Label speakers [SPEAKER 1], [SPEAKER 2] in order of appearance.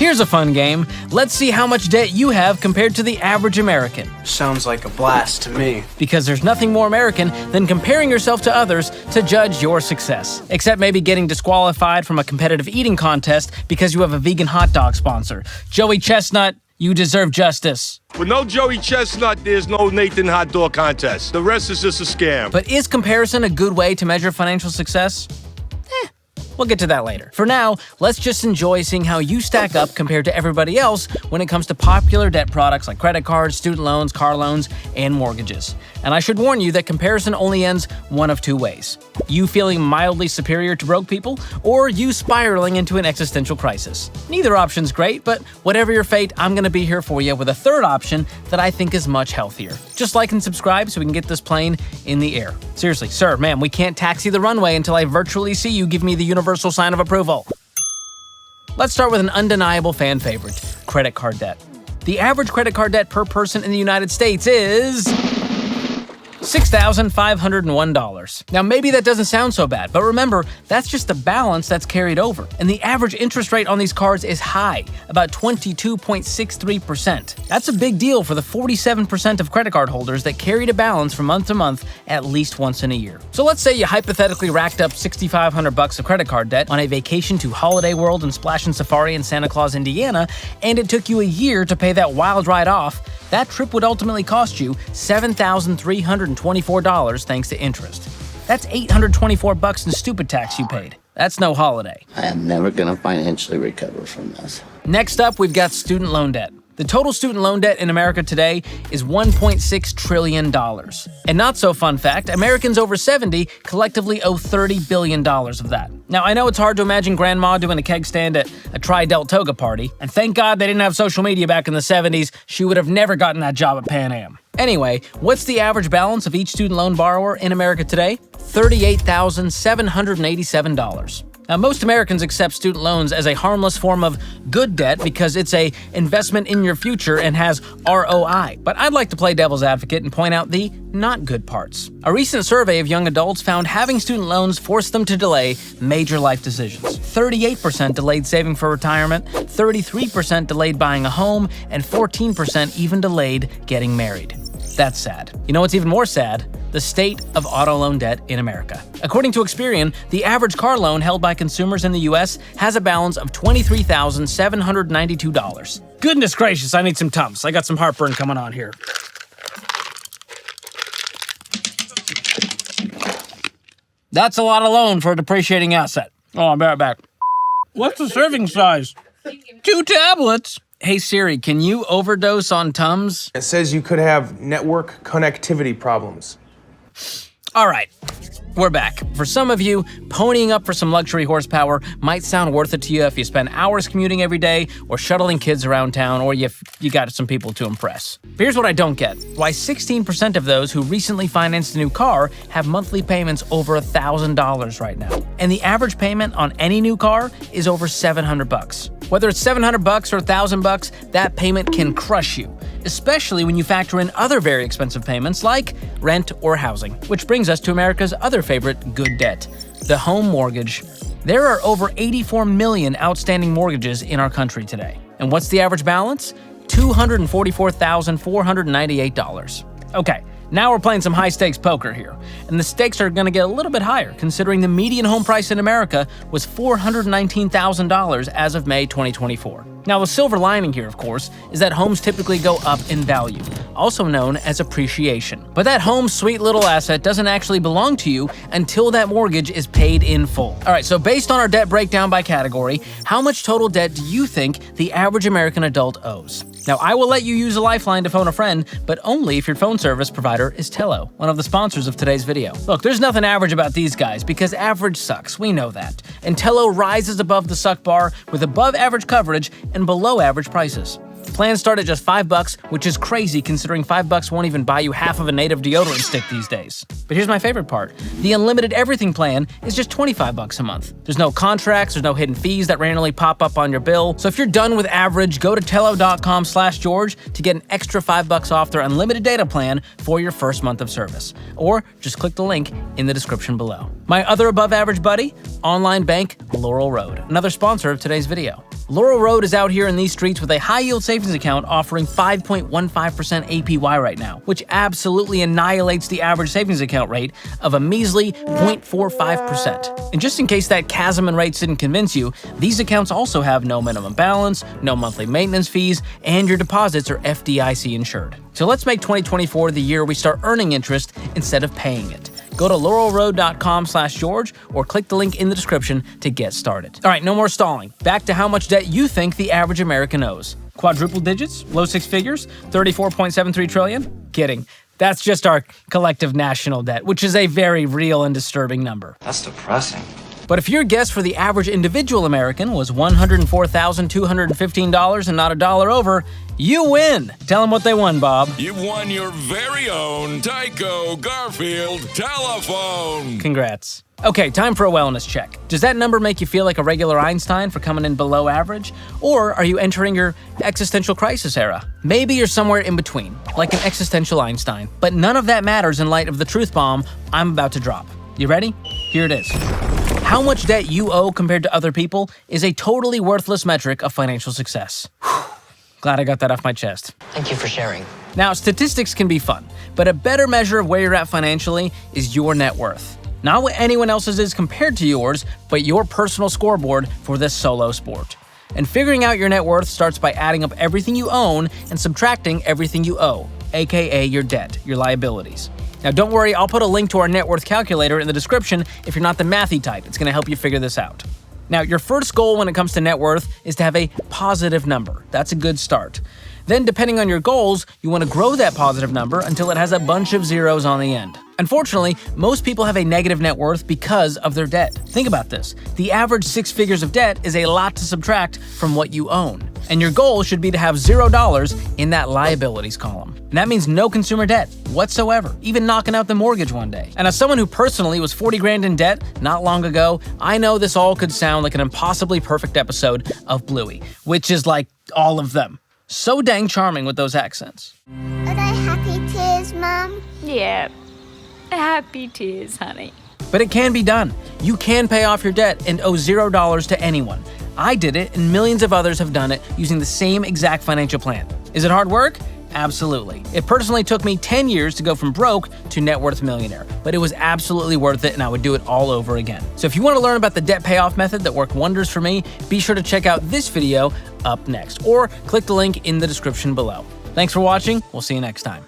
[SPEAKER 1] Here's a fun game. Let's see how much debt you have compared to the average American.
[SPEAKER 2] Sounds like a blast to me.
[SPEAKER 1] Because there's nothing more American than comparing yourself to others to judge your success. Except maybe getting disqualified from a competitive eating contest because you have a vegan hot dog sponsor. Joey Chestnut, you deserve justice.
[SPEAKER 3] With no Joey Chestnut, there's no Nathan hot dog contest. The rest is just a scam.
[SPEAKER 1] But is comparison a good way to measure financial success? We'll get to that later. For now, let's just enjoy seeing how you stack up compared to everybody else when it comes to popular debt products like credit cards, student loans, car loans, and mortgages. And I should warn you that comparison only ends one of two ways. You feeling mildly superior to broke people, or you spiraling into an existential crisis. Neither option's great, but whatever your fate, I'm gonna be here for you with a third option that I think is much healthier. Just like and subscribe so we can get this plane in the air. Seriously, sir, ma'am, we can't taxi the runway until I virtually see you give me the universal sign of approval. Let's start with an undeniable fan favorite, credit card debt. The average credit card debt per person in the United States is $6,501. Now, maybe that doesn't sound so bad, but remember, that's just the balance that's carried over. And the average interest rate on these cards is high, about 22.63%. That's a big deal for the 47% of credit card holders that carried a balance from month to month at least once in a year. So let's say you hypothetically racked up $6,500 of credit card debt on a vacation to Holiday World and Splash and Safari in Santa Claus, Indiana, and it took you a year to pay that wild ride off. That trip would ultimately cost you $7,324 thanks to interest. That's $824 in stupid tax you paid. That's no holiday.
[SPEAKER 4] I am never going to financially recover from this.
[SPEAKER 1] Next up, we've got student loan debt. The total student loan debt in America today is $1.6 trillion. And not so fun fact, Americans over 70 collectively owe $30 billion of that. Now, I know it's hard to imagine grandma doing a keg stand at a Tri-Delt Toga party, and thank God they didn't have social media back in the 70s. She would have never gotten that job at Pan Am. Anyway, what's the average balance of each student loan borrower in America today? $38,787. Now, most Americans accept student loans as a harmless form of good debt because it's an investment in your future and has ROI. But I'd like to play devil's advocate and point out the not good parts. A recent survey of young adults found having student loans forced them to delay major life decisions. 38% delayed saving for retirement, 33% delayed buying a home, and 14% even delayed getting married. That's sad. You know what's even more sad? The state of auto loan debt in America. According to Experian, the average car loan held by consumers in the U.S. has a balance of $23,792. Goodness gracious, I need some Tums. I got some heartburn coming on here. That's a lot of loan for a depreciating asset. Oh, I'll be right back. What's the serving size? 2 tablets. Hey Siri, can you overdose on Tums?
[SPEAKER 2] It says you could have network connectivity problems.
[SPEAKER 1] All right, we're back. For some of you, ponying up for some luxury horsepower might sound worth it to you if you spend hours commuting every day or shuttling kids around town or you got some people to impress. But here's what I don't get. Why 16% of those who recently financed a new car have monthly payments over $1,000 right now. And the average payment on any new car is over $700. Whether it's $700 or $1,000, that payment can crush you, especially when you factor in other very expensive payments like rent or housing. Which brings us to America's other favorite good debt, the home mortgage. There are over 84 million outstanding mortgages in our country today. And what's the average balance? $244,498. Okay, now we're playing some high-stakes poker here. And the stakes are going to get a little bit higher, considering the median home price in America was $419,000 as of May 2024. Now, the silver lining here, of course, is that homes typically go up in value, also known as appreciation. But that home's sweet little asset doesn't actually belong to you until that mortgage is paid in full. All right, so based on our debt breakdown by category, how much total debt do you think the average American adult owes? Now, I will let you use a lifeline to phone a friend, but only if your phone service provider is Tello, one of the sponsors of today's video. Look, there's nothing average about these guys because average sucks, we know that. And Tello rises above the suck bar with above average coverage and below average prices. Plans start at just $5, which is crazy considering $5 won't even buy you half of a native deodorant stick these days. But here's my favorite part. The unlimited everything plan is just $25 a month. There's no contracts, there's no hidden fees that randomly pop up on your bill. So if you're done with average, go to tello.com/George to get an extra $5 off their unlimited data plan for your first month of service. Or just click the link in the description below. My other above average buddy, online bank Laurel Road, another sponsor of today's video. Laurel Road is out here in these streets with a high-yield savings account offering 5.15% APY right now, which absolutely annihilates the average savings account rate of a measly 0.45%. And just in case that chasm in rates didn't convince you, these accounts also have no minimum balance, no monthly maintenance fees, and your deposits are FDIC insured. So let's make 2024 the year we start earning interest instead of paying it. Go to laurelroad.com/George or click the link in the description to get started. All right, no more stalling. Back to how much debt you think the average American owes. Quadruple digits? Low six figures? 34.73 trillion? Kidding. That's just our collective national debt, which is a very real and disturbing number.
[SPEAKER 5] That's depressing.
[SPEAKER 1] But if your guess for the average individual American was $104,215 and not a dollar over, you win. Tell them what they won, Bob.
[SPEAKER 6] You've won your very own Tyco Garfield telephone.
[SPEAKER 1] Congrats. Okay, time for a wellness check. Does that number make you feel like a regular Einstein for coming in below average? Or are you entering your existential crisis era? Maybe you're somewhere in between, like an existential Einstein. But none of that matters in light of the truth bomb I'm about to drop. You ready? Here it is. How much debt you owe compared to other people is a totally worthless metric of financial success. Glad I got that off my chest.
[SPEAKER 7] Thank you for sharing.
[SPEAKER 1] Now, statistics can be fun, but a better measure of where you're at financially is your net worth. Not what anyone else's is compared to yours, but your personal scoreboard for this solo sport. And figuring out your net worth starts by adding up everything you own and subtracting everything you owe, aka your debt, your liabilities. Now don't worry, I'll put a link to our net worth calculator in the description if you're not the mathy type. It's going to help you figure this out. Now, your first goal when it comes to net worth is to have a positive number. That's a good start. Then, depending on your goals, you want to grow that positive number until it has a bunch of zeros on the end. Unfortunately, most people have a negative net worth because of their debt. Think about this. The average 6 figures of debt is a lot to subtract from what you own. And your goal should be to have $0 in that liabilities column. And that means no consumer debt whatsoever, even knocking out the mortgage one day. And as someone who personally was 40 grand in debt not long ago, I know this all could sound like an impossibly perfect episode of Bluey, which is like all of them. So dang charming with those accents.
[SPEAKER 8] Are they happy tears, Mum?
[SPEAKER 9] Yeah, happy tears, honey.
[SPEAKER 1] But it can be done. You can pay off your debt and owe $0 to anyone. I did it, and millions of others have done it using the same exact financial plan. Is it hard work? Absolutely. It personally took me 10 years to go from broke to net worth millionaire, but it was absolutely worth it and I would do it all over again. So if you want to learn about the debt payoff method that worked wonders for me, be sure to check out this video up next or click the link in the description below. Thanks for watching. We'll see you next time.